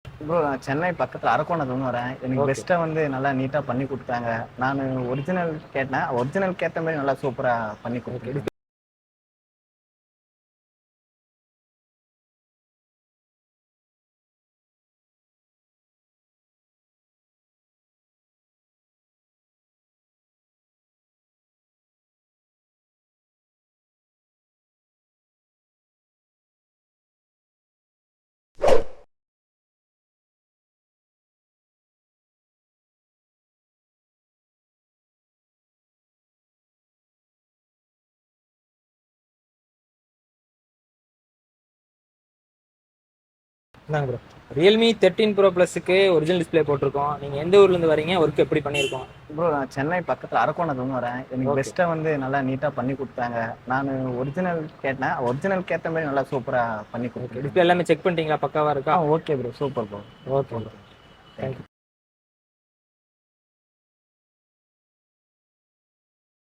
Bro நான் சென்னை பக்கத்துல அரக்கோணத்துலருந்து வரேன். எனக்கு ஓகே. பெஸ்ட்டா வந்து நல்லா நீட்டா பண்ணி குடுத்தாங்க. நானு ஒரிஜினல் கேட்டேன். ஒரிஜினலுக்கு ஏத்த மாரி நல்லா சூப்பரா பண்ணி ஓகே. குடுத்துருக்காங்க. இந்தாங்க ப்ரோ. Realme 13 Pro Plusக்கு ஒரிஜினல் டிஸ்ப்ளே போட்டிருக்கோம். நீங்க எந்த ஊர்ல இருந்து வரீங்க? ஒர்க் எப்படி பண்ணியிருக்கோம்? ப்ரோ நான் சென்னை பக்கத்துல அரக்கோணத்துலருந்து வரேன். எனக்கு ஓகே. பெஸ்ட்டா வந்து நல்லா நீட்டா பண்ணி குடுத்தாங்க. நானு ஒரிஜினல் கேட்டேன். ஒரிஜினலுக்கு ஏத்த மாரி நல்லா சூப்பரா பண்ணி ஓகே. குடுத்துருக்காங்க. டிஸ்ப்ளே எல்லாமே செக் பண்ணிட்டீங்களா? பக்காவா இருக்கா? Okay bro. Super bro. Okay bro. Okay. Thank thank you. You.